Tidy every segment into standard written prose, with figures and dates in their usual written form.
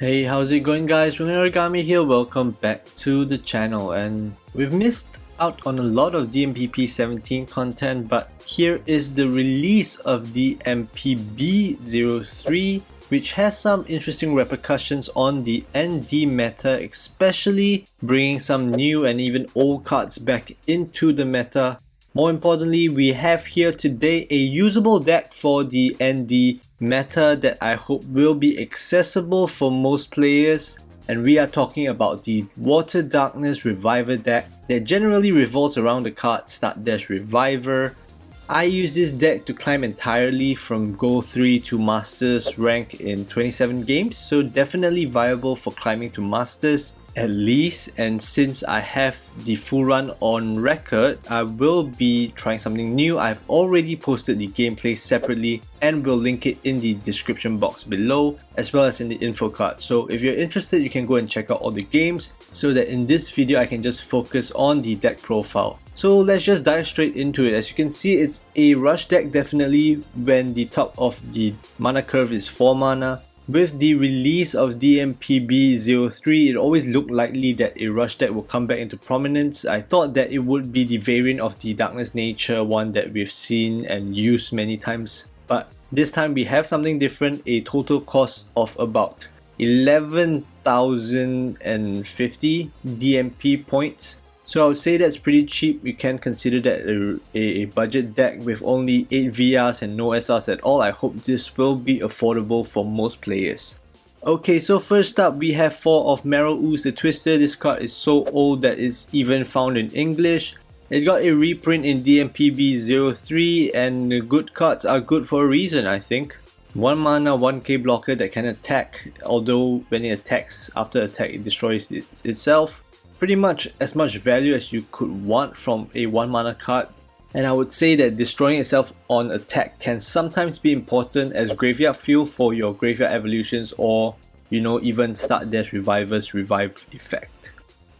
Hey, how's it going guys? Origami here, welcome back to the channel. And we've missed out on a lot of DMPP 17 content, but here is the release of the MPB03, which has some interesting repercussions on the ND meta, especially bringing some new and even old cards back into the meta. More importantly, we have here today a usable deck for the ND meta that I hope will be accessible for most players, and we are talking about the Water Darkness Reviver deck that generally revolves around the card Startdash Reviver. I use this deck to climb entirely from Gold 3 to Masters rank in 27 games, so definitely viable for climbing to Masters at least. And since I have the full run on record, I will be trying something new. I've already posted the gameplay separately and will link it in the description box below as well as in the info card. So if you're interested, you can go and check out all the games, so that in this video I can just focus on the deck profile. So let's just dive straight into it. As you can see, it's a rush deck definitely when the top of the mana curve is 4 mana. With the release of DMPB03, it always looked likely that a rush deck will come back into prominence. I thought that it would be the variant of the Darkness Nature one that we've seen and used many times. But this time we have something different, a total cost of about 11,050 DMP points. So I would say that's pretty cheap. We can consider that a budget deck with only 8 VRs and no SRs at all. I hope this will be affordable for most players. Okay, so first up we have 4 of Marrow, Ooze the Twister. This card is so old that it's even found in English. It got a reprint in DMPB03, and the good cards are good for a reason, I think. 1 mana, 1k blocker that can attack, although when it attacks, after attack it destroys itself. Pretty much as much value as you could want from a 1 mana card, and I would say that destroying itself on attack can sometimes be important as graveyard fuel for your graveyard evolutions, or even Startdash Reviver's revive effect.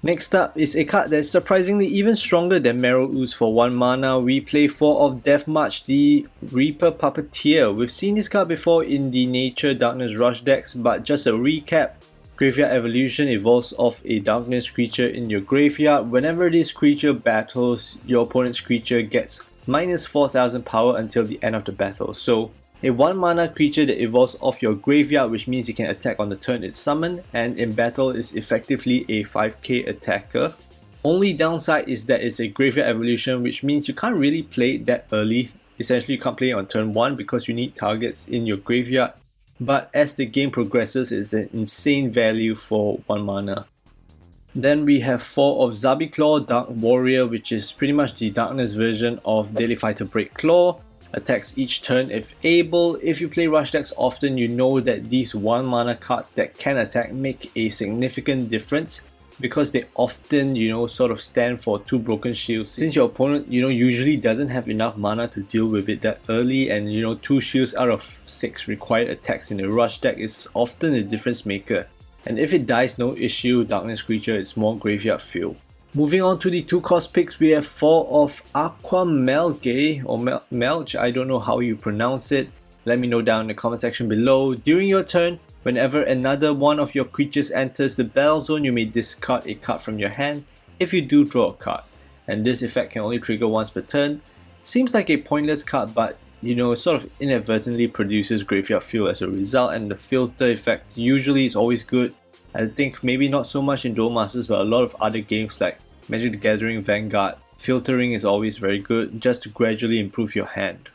Next up is a card that's surprisingly even stronger than Marrow Ooze. For 1 mana, we play 4 of Death March, the Reaper Puppeteer. We've seen this card before in the Nature Darkness Rush decks, but just a recap. Graveyard Evolution evolves off a darkness creature in your graveyard. Whenever this creature battles, your opponent's creature gets minus 4,000 power until the end of the battle. So a 1 mana creature that evolves off your graveyard, which means it can attack on the turn it's summoned, and in battle is effectively a 5k attacker. Only downside is that it's a Graveyard Evolution, which means you can't really play it that early. Essentially you can't play it on turn 1 because you need targets in your graveyard. But as the game progresses, it's an insane value for 1 mana. Then we have 4 of Zabi Claw, Dark Warrior, which is pretty much the darkness version of Daily Fighter Break Claw. Attacks each turn if able. If you play rush decks often, you know that these 1 mana cards that can attack make a significant difference, because they often sort of stand for 2 broken shields, since your opponent usually doesn't have enough mana to deal with it that early, and 2 shields out of 6 required attacks in a rush deck is often a difference maker. And if it dies, no issue, darkness creature is more graveyard fuel. Moving on to the 2 cost picks, we have 4 of Aqua Melge, or Melge, I don't know how you pronounce it. Let me know down in the comment section below. During your turn, whenever another one of your creatures enters the battle zone, you may discard a card from your hand. If you do, draw a card, and this effect can only trigger once per turn. Seems like a pointless card, but sort of inadvertently produces graveyard fuel as a result, and the filter effect usually is always good. I think maybe not so much in Duel Masters, but a lot of other games like Magic the Gathering, Vanguard, filtering is always very good just to gradually improve your hand.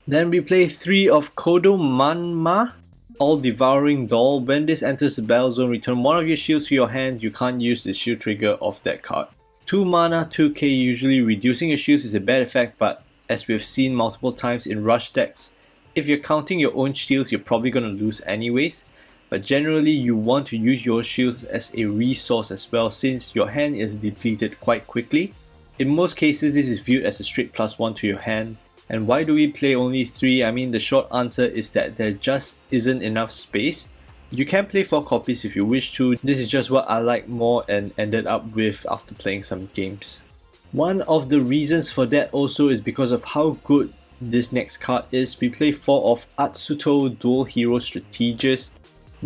Then we play 3 of Kodamanma, All-Devouring Doll. When this enters the battle zone, return 1 of your shields to your hand. You can't use the shield trigger of that card. 2 mana, 2k, usually reducing your shields is a bad effect, but as we've seen multiple times in rush decks, if you're counting your own shields, you're probably going to lose anyways. But generally you want to use your shields as a resource as well, since your hand is depleted quite quickly. In most cases this is viewed as a straight +1 to your hand. And why do we play only 3? I mean, the short answer is that there just isn't enough space. You can play 4 copies if you wish to. This is just what I like more and ended up with after playing some games. One of the reasons for that also is because of how good this next card is. We play 4 of Atsuto, Dual Hero Strategist.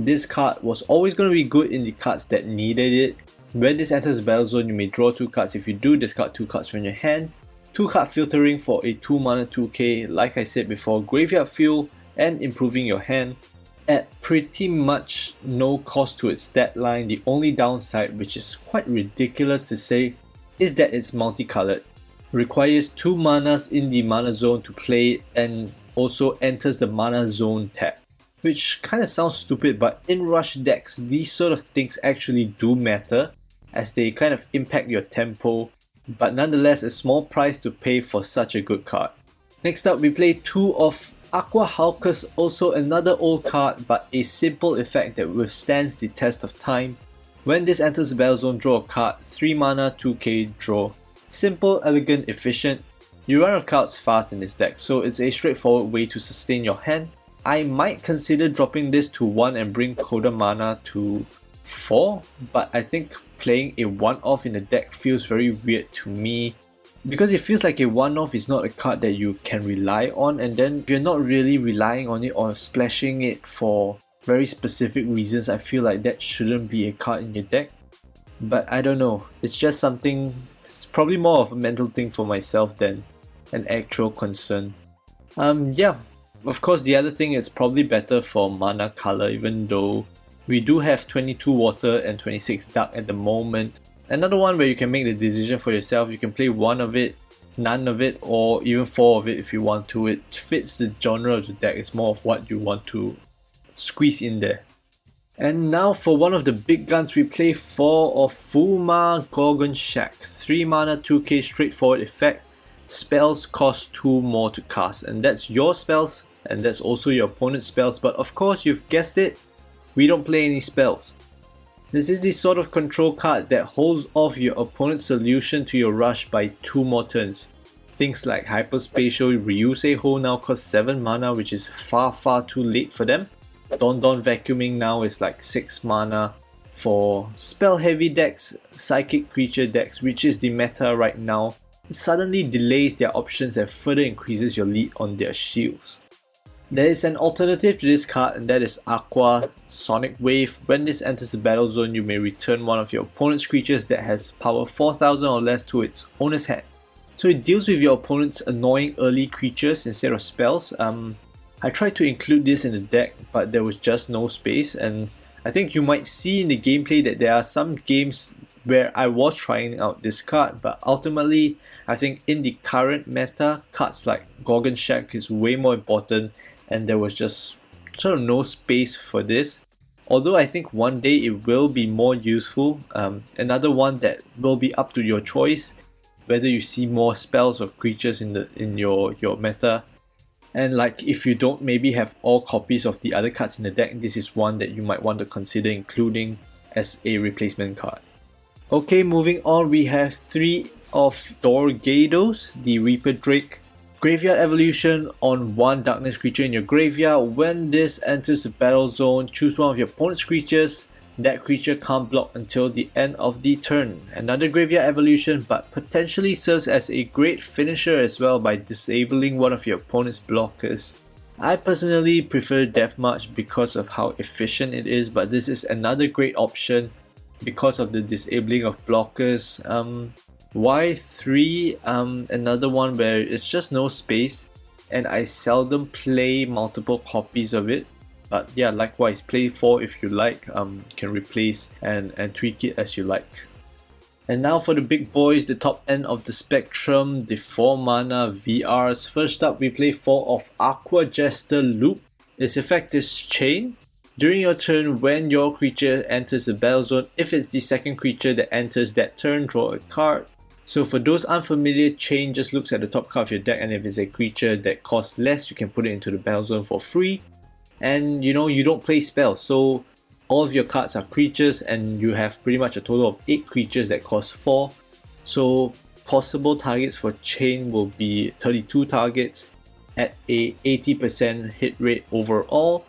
This card was always going to be good in the cards that needed it. When this enters the battle zone, you may draw 2 cards. If you do, discard 2 cards from your hand. 2 card filtering for a 2 mana 2k, like I said before, graveyard fuel and improving your hand. At pretty much no cost to its stat line, the only downside, which is quite ridiculous to say, is that it's multicolored. Requires 2 manas in the mana zone to play it and also enters the mana zone tab. Which kinda sounds stupid, but in rush decks, these sort of things actually do matter as they kind of impact your tempo, but nonetheless a small price to pay for such a good card. Next up we play 2 of Aqua Hulcus, also another old card but a simple effect that withstands the test of time. When this enters the battle zone, draw a card, 3 mana 2k draw. Simple, elegant, efficient. You run out of cards fast in this deck, so it's a straightforward way to sustain your hand. I might consider dropping this to 1 and bring Kodamanma to 4, but I think playing a 1-off in the deck feels very weird to me, because it feels like a 1-off is not a card that you can rely on, and then if you're not really relying on it or splashing it for very specific reasons, I feel like that shouldn't be a card in your deck. But I don't know, it's just something, it's probably more of a mental thing for myself than an actual concern. Yeah. Of course, the other thing is probably better for mana color, even though we do have 22 water and 26 dark at the moment. Another one where you can make the decision for yourself. You can play 1 of it, none of it, or even 4 of it if you want to. It fits the genre of the deck. It's more of what you want to squeeze in there. And now for one of the big guns, we play 4 of Fuuma Gorgonshack. 3 mana 2k straightforward effect. Spells cost 2 more to cast, and that's your spells and that's also your opponent's spells, but of course you've guessed it, we don't play any spells. This is the sort of control card that holds off your opponent's solution to your rush by 2 more turns. Things like Hyperspatial Ryusei now cost 7 mana, which is far too late for them. Don Vacuuming now is like 6 mana. For spell heavy decks, psychic creature decks, which is the meta right now, it suddenly delays their options and further increases your lead on their shields. There is an alternative to this card, and that is Aqua Sonic Wave. When this enters the battle zone, you may return one of your opponent's creatures that has power 4000 or less to its owner's hand. So it deals with your opponent's annoying early creatures instead of spells. I tried to include this in the deck, but there was just no space, and I think you might see in the gameplay that there are some games where I was trying out this card, but ultimately I think in the current meta, cards like Gorgonshack is way more important, and there was just sort of no space for this. Although I think one day it will be more useful. Another one that will be up to your choice, whether you see more spells or creatures in your meta. And like if you don't maybe have all copies of the other cards in the deck, this is one that you might want to consider including as a replacement card. Okay, moving on, we have 3 of Dorgedos, the Reaper Drake. Graveyard evolution on 1 darkness creature in your graveyard. When this enters the battle zone, choose one of your opponent's creatures. That creature can't block until the end of the turn. Another graveyard evolution, but potentially serves as a great finisher as well by disabling one of your opponent's blockers. I personally prefer Deathmarch because of how efficient it is, but this is another great option because of the disabling of blockers. Y3, another one where it's just no space, and I seldom play multiple copies of it. But yeah, likewise, play 4 if you like. You can replace and tweak it as you like. And now for the big boys, the top end of the spectrum, the 4 mana VRs. First up, we play 4 of Aqua Jester Loupe. Its effect is Chain. During your turn, when your creature enters the battle zone, if it's the second creature that enters that turn, draw a card. So for those unfamiliar, Chain just looks at the top card of your deck, and if it's a creature that costs less, you can put it into the battle zone for free. And you know, you don't play spells, so all of your cards are creatures, and you have pretty much a total of 8 creatures that cost 4. So possible targets for Chain will be 32 targets at a 80% hit rate overall.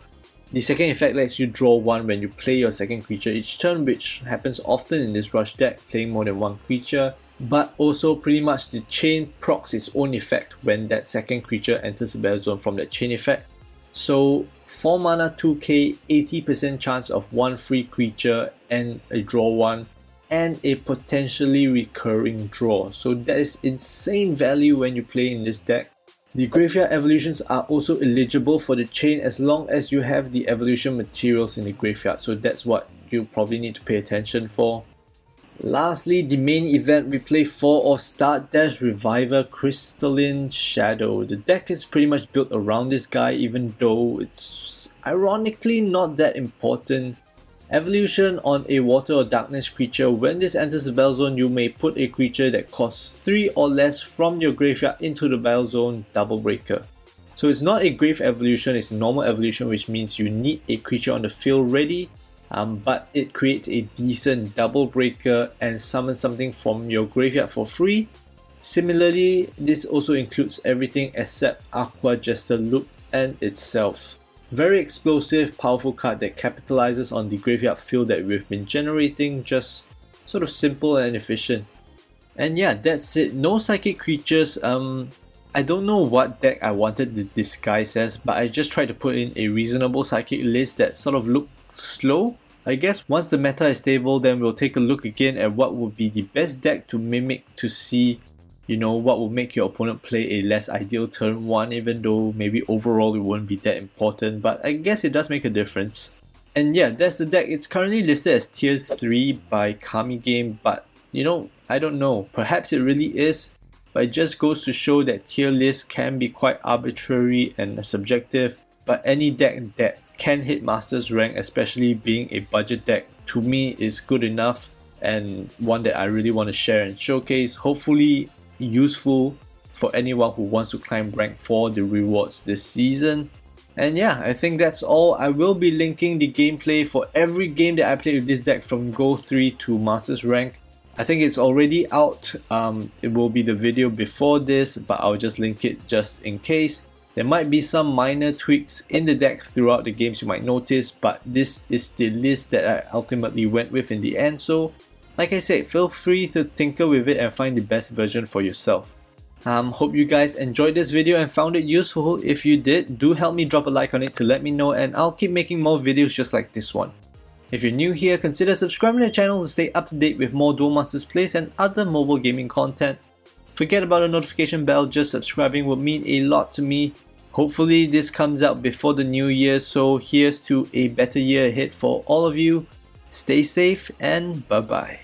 The second effect lets you draw 1 when you play your second creature each turn, which happens often in this rush deck, playing more than 1 creature. But also pretty much the Chain procs its own effect when that second creature enters the battle zone from that Chain effect. So 4 mana 2k, 80% chance of 1 free creature and a draw 1, and a potentially recurring draw. So that is insane value when you play in this deck. The graveyard evolutions are also eligible for the chain as long as you have the evolution materials in the graveyard, so that's what you probably need to pay attention for. Lastly, the main event, we play 4 of Startdash Reviver Crystalline Shadow. The deck is pretty much built around this guy, even though it's ironically not that important. Evolution on a water or darkness creature. When this enters the battle zone, you may put a creature that costs 3 or less from your graveyard into the battle zone, double breaker. So it's not a grave evolution, it's a normal evolution, which means you need a creature on the field ready, but it creates a decent double breaker and summons something from your graveyard for free. Similarly, this also includes everything except Aqua, Jester, Loupe and itself. Very explosive, powerful card that capitalizes on the graveyard field that we've been generating, just sort of simple and efficient. And yeah, that's it. No psychic creatures. I don't know what deck I wanted to disguise as, but I just tried to put in a reasonable psychic list that sort of looked slow. I guess once the meta is stable, then we'll take a look again at what would be the best deck to mimic to see, you know, what will make your opponent play a less ideal turn 1, even though maybe overall it won't be that important, but I guess it does make a difference. And yeah, that's the deck. It's currently listed as tier 3 by Kami Game, but you know, I don't know, perhaps it really is, but it just goes to show that tier lists can be quite arbitrary and subjective, but any deck that can hit Masters rank, especially being a budget deck, to me is good enough and one that I really want to share and showcase. Hopefully useful for anyone who wants to climb rank for the rewards this season. And yeah, I think that's all. I will be linking the gameplay for every game that I played with this deck from Gold 3 to Masters rank. I think it's already out. It will be the video before this, but I'll just link it just in case. There might be some minor tweaks in the deck throughout the games you might notice, but this is the list that I ultimately went with in the end. So like I said, feel free to tinker with it and find the best version for yourself. Hope you guys enjoyed this video and found it useful. If you did, do help me drop a like on it to let me know, and I'll keep making more videos just like this one. If you're new here, consider subscribing to the channel to stay up to date with more Duel Masters plays and other mobile gaming content. Forget about the notification bell, just subscribing would mean a lot to me. Hopefully this comes out before the new year, so here's to a better year ahead for all of you. Stay safe and bye bye.